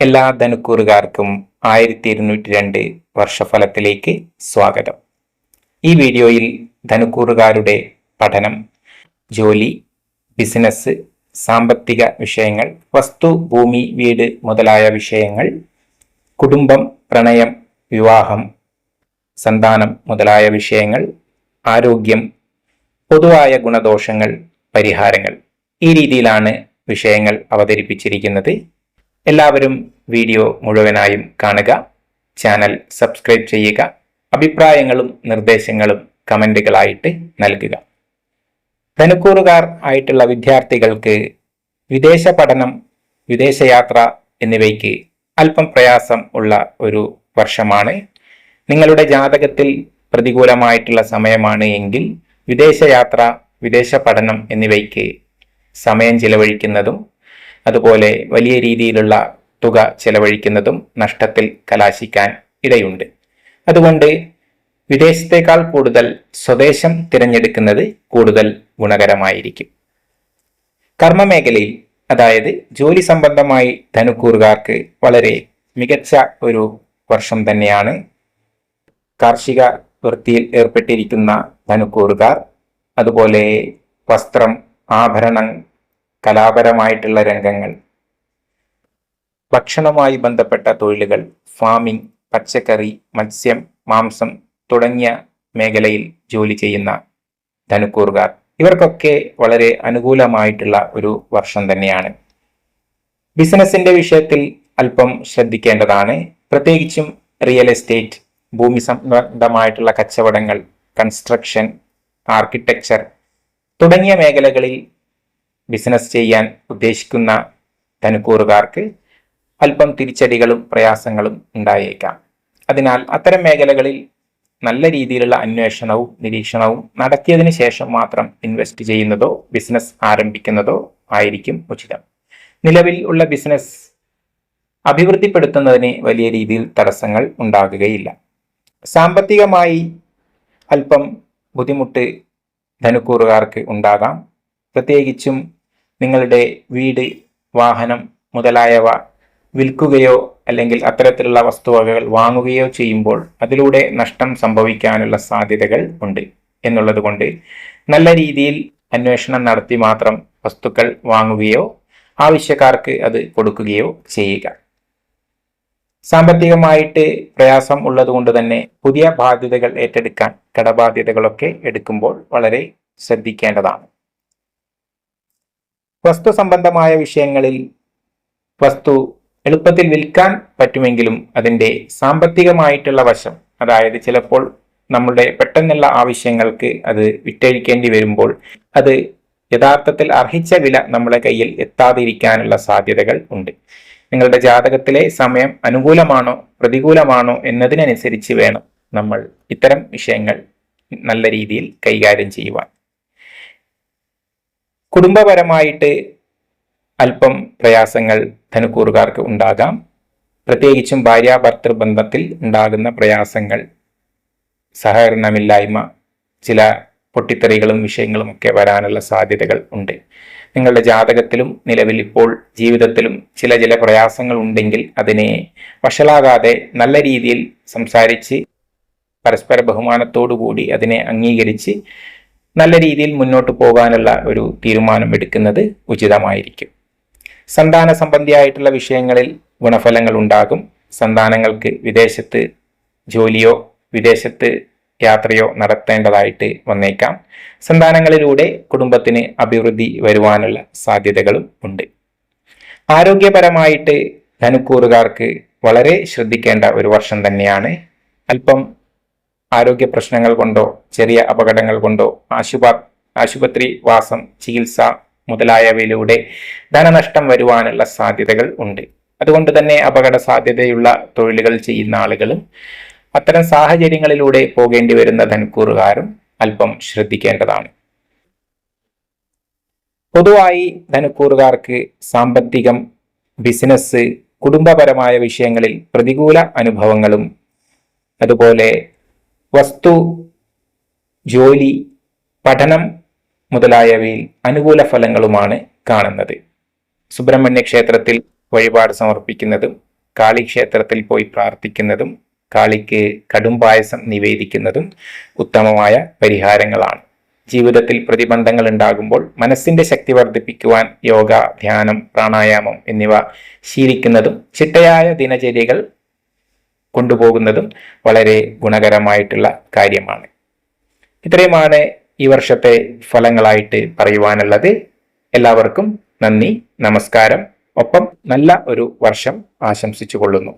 എല്ലാ ധനുക്കൂറുകാർക്കും 1202 വർഷഫലത്തിലേക്ക് സ്വാഗതം. ഈ വീഡിയോയിൽ ധനുക്കൂറുകാരുടെ പഠനം, ജോലി, ബിസിനസ്, സാമ്പത്തിക വിഷയങ്ങൾ, വസ്തു, ഭൂമി, വീട് മുതലായ വിഷയങ്ങൾ, കുടുംബം, പ്രണയം, വിവാഹം, സന്താനം മുതലായ വിഷയങ്ങൾ, ആരോഗ്യം, പൊതുവായ ഗുണദോഷങ്ങൾ, പരിഹാരങ്ങൾ, ഈ രീതിയിലാണ് വിഷയങ്ങൾ അവതരിപ്പിച്ചിരിക്കുന്നത്. എല്ലാവരും വീഡിയോ മുഴുവനായും കാണുക, ചാനൽ സബ്സ്ക്രൈബ് ചെയ്യുക, അഭിപ്രായങ്ങളും നിർദ്ദേശങ്ങളും കമന്റുകളായിട്ട് നൽകുക. ധനുക്കൂറുകാർ ആയിട്ടുള്ള വിദ്യാർത്ഥികൾക്ക് വിദേശ പഠനം, വിദേശയാത്ര എന്നിവയ്ക്ക് അല്പം പ്രയാസം ഉള്ള ഒരു വർഷമാണ്. നിങ്ങളുടെ ജാതകത്തിൽ പ്രതികൂലമായിട്ടുള്ള സമയമാണ് എങ്കിൽ വിദേശയാത്ര, വിദേശ പഠനം എന്നിവയ്ക്ക് സമയം ചിലവഴിക്കുന്നതും അതുപോലെ വലിയ രീതിയിലുള്ള തുക ചെലവഴിക്കുന്നതും നഷ്ടത്തിൽ കലാശിക്കാൻ ഇടയുണ്ട്. അതുകൊണ്ട് വിദേശത്തേക്കാൾ കൂടുതൽ സ്വദേശം തിരഞ്ഞെടുക്കുന്നത് കൂടുതൽ ഗുണകരമായിരിക്കും. കർമ്മമേഖലയിൽ, അതായത് ജോലി സംബന്ധമായി ധനുക്കൂറുകാർക്ക് വളരെ മികച്ച ഒരു വർഷം തന്നെയാണ്. കാർഷിക വൃത്തിയിൽ ഏർപ്പെട്ടിരിക്കുന്ന ധനുക്കൂറുകാർ, അതുപോലെ വസ്ത്രം, ആഭരണം, കലാപരമായിട്ടുള്ള രംഗങ്ങൾ, ഭക്ഷണവുമായി ബന്ധപ്പെട്ട തൊഴിലുകൾ, ഫാമിംഗ്, പച്ചക്കറി, മത്സ്യം, മാംസം തുടങ്ങിയ മേഖലയിൽ ജോലി ചെയ്യുന്ന ധനുക്കൂറുകാർ, ഇവർക്കൊക്കെ വളരെ അനുകൂലമായിട്ടുള്ള ഒരു വർഷം തന്നെയാണ്. ബിസിനസിന്റെ വിഷയത്തിൽ അല്പം ശ്രദ്ധിക്കേണ്ടതാണ്. പ്രത്യേകിച്ചും റിയൽ എസ്റ്റേറ്റ്, ഭൂമി സംബന്ധമായിട്ടുള്ള കച്ചവടങ്ങൾ, കൺസ്ട്രക്ഷൻ, ആർക്കിടെക്ചർ തുടങ്ങിയ മേഖലകളിൽ ബിസിനസ് ചെയ്യാൻ ഉദ്ദേശിക്കുന്ന ധനുക്കൂറുകാർക്ക് അല്പം തിരിച്ചടികളും പ്രയാസങ്ങളും ഉണ്ടായേക്കാം. അതിനാൽ അത്തരം മേഖലകളിൽ നല്ല രീതിയിലുള്ള അന്വേഷണവും നിരീക്ഷണവും നടത്തിയതിനു ശേഷം മാത്രം ഇൻവെസ്റ്റ് ചെയ്യുന്നതോ ബിസിനസ് ആരംഭിക്കുന്നതോ ആയിരിക്കും ഉചിതം. നിലവിൽ ഉള്ള ബിസിനസ് അഭിവൃദ്ധിപ്പെടുത്തുന്നതിന് വലിയ രീതിയിൽ തടസ്സങ്ങൾ ഉണ്ടാകുകയില്ല. സാമ്പത്തികമായി അല്പം ബുദ്ധിമുട്ട് ധനുക്കൂറുകാർക്ക് ഉണ്ടാകാം. പ്രത്യേകിച്ചും നിങ്ങളുടെ വീട്, വാഹനം മുതലായവ വിൽക്കുകയോ അല്ലെങ്കിൽ അത്തരത്തിലുള്ള വസ്തുവകകൾ വാങ്ങുകയോ ചെയ്യുമ്പോൾ അതിലൂടെ നഷ്ടം സംഭവിക്കാനുള്ള സാധ്യതകൾ ഉണ്ട് എന്നുള്ളത് കൊണ്ട് നല്ല രീതിയിൽ അന്വേഷണം നടത്തി മാത്രം വസ്തുക്കൾ വാങ്ങുകയോ ആവശ്യക്കാർക്ക് അത് കൊടുക്കുകയോ ചെയ്യുക. സാമ്പത്തികമായിട്ട് പ്രയാസം ഉള്ളത് കൊണ്ട് തന്നെ പുതിയ ബാധ്യതകൾ ഏറ്റെടുക്കാൻ, കടബാധ്യതകളൊക്കെ എടുക്കുമ്പോൾ വളരെ ശ്രദ്ധിക്കേണ്ടതാണ്. വസ്തു സംബന്ധമായ വിഷയങ്ങളിൽ വസ്തു എളുപ്പത്തിൽ വിൽക്കാൻ പറ്റുമെങ്കിലും അതിൻ്റെ സാമ്പത്തികമായിട്ടുള്ള വശം, അതായത് ചിലപ്പോൾ നമ്മുടെ പെട്ടെന്നുള്ള ആവശ്യങ്ങൾക്ക് അത് വിറ്റഴിക്കേണ്ടി വരുമ്പോൾ അത് യഥാർത്ഥത്തിൽ അർഹിച്ച വില നമ്മുടെ കയ്യിൽ എത്താതിരിക്കാനുള്ള സാധ്യതകൾ ഉണ്ട്. നിങ്ങളുടെ ജാതകത്തിലെ സമയം അനുകൂലമാണോ പ്രതികൂലമാണോ എന്നതിനനുസരിച്ച് വേണം നമ്മൾ ഇത്തരം വിഷയങ്ങൾ നല്ല രീതിയിൽ കൈകാര്യം ചെയ്യുവാൻ. കുടുംബപരമായിട്ട് അല്പം പ്രയാസങ്ങൾ ധനുക്കൂറുകാർക്ക് ഉണ്ടാകാം. പ്രത്യേകിച്ചും ഭാര്യാഭർത്തൃ ബന്ധത്തിൽ ഉണ്ടാകുന്ന പ്രയാസങ്ങൾ, സഹകരണമില്ലായ്മ, ചില പൊട്ടിത്തെറികളും വിഷയങ്ങളും ഒക്കെ വരാനുള്ള സാധ്യതകൾ ഉണ്ട്. നിങ്ങളുടെ ജാതകത്തിലും നിലവിൽ ഇപ്പോൾ ജീവിതത്തിലും ചില പ്രയാസങ്ങൾ ഉണ്ടെങ്കിൽ അതിനെ വഷളാകാതെ നല്ല രീതിയിൽ സംസാരിച്ച് പരസ്പര ബഹുമാനത്തോടു കൂടി അതിനെ അംഗീകരിച്ച് നല്ല രീതിയിൽ മുന്നോട്ട് പോകാനുള്ള ഒരു തീരുമാനം എടുക്കുന്നത് ഉചിതമായിരിക്കും. സന്താന സംബന്ധിയായിട്ടുള്ള വിഷയങ്ങളിൽ ഗുണഫലങ്ങൾ ഉണ്ടാകും. സന്താനങ്ങൾക്ക് വിദേശത്ത് ജോലിയോ വിദേശത്ത് യാത്രയോ നടത്തേണ്ടതായിട്ട് വന്നേക്കാം. സന്താനങ്ങളിലൂടെ കുടുംബത്തിന് അഭിവൃദ്ധി വരുവാനുള്ള സാധ്യതകളും ഉണ്ട്. ആരോഗ്യപരമായിട്ട് ധനുക്കൂറുകാർക്ക് വളരെ ശ്രദ്ധിക്കേണ്ട ഒരു വർഷം തന്നെയാണ്. അല്പം ആരോഗ്യ പ്രശ്നങ്ങൾ കൊണ്ടോ ചെറിയ അപകടങ്ങൾ കൊണ്ടോ ആശുപത്രി വാസം, ചികിത്സ മുതലായവയിലൂടെ ധനനഷ്ടം വരുവാനുള്ള സാധ്യതകൾ ഉണ്ട്. അതുകൊണ്ട് തന്നെ അപകട സാധ്യതയുള്ള തൊഴിലുകൾ ചെയ്യുന്ന ആളുകളും അത്തരം സാഹചര്യങ്ങളിലൂടെ പോകേണ്ടി വരുന്ന ധനുക്കൂറുകാരും അല്പം ശ്രദ്ധിക്കേണ്ടതാണ്. പൊതുവായി ധനുക്കൂറുകാർക്ക് സാമ്പത്തികം, ബിസിനസ്, കുടുംബപരമായ വിഷയങ്ങളിൽ പ്രതികൂല അനുഭവങ്ങളും അതുപോലെ വസ്തു, ജോലി, പഠനം മുതലായവയിൽ അനുകൂല ഫലങ്ങളുമാണ് കാണുന്നത്. സുബ്രഹ്മണ്യ ക്ഷേത്രത്തിൽ വഴിപാട് സമർപ്പിക്കുന്നതും കാളി ക്ഷേത്രത്തിൽ പോയി പ്രാർത്ഥിക്കുന്നതും കാളിക്ക് കടുംപായസം നിവേദിക്കുന്നതും ഉത്തമമായ പരിഹാരങ്ങളാണ്. ജീവിതത്തിൽ പ്രതിബന്ധങ്ങൾ ഉണ്ടാകുമ്പോൾ മനസ്സിന്റെ ശക്തി വർദ്ധിപ്പിക്കുവാൻ യോഗ, ധ്യാനം, പ്രാണായാമം എന്നിവ ശീലിക്കുന്നതും ചിട്ടയായ ദിനചര്യകൾ കൊണ്ടുപോകുന്നതും വളരെ ഗുണകരമായിട്ടുള്ള കാര്യമാണ്. ഇത്രയുമാണ് ഈ വർഷത്തെ ഫലങ്ങളായിട്ട് പറയുവാനുള്ളത്. എല്ലാവർക്കും നന്ദി, നമസ്കാരം. ഒപ്പം നല്ല ഒരു വർഷം ആശംസിച്ചു കൊള്ളുന്നു.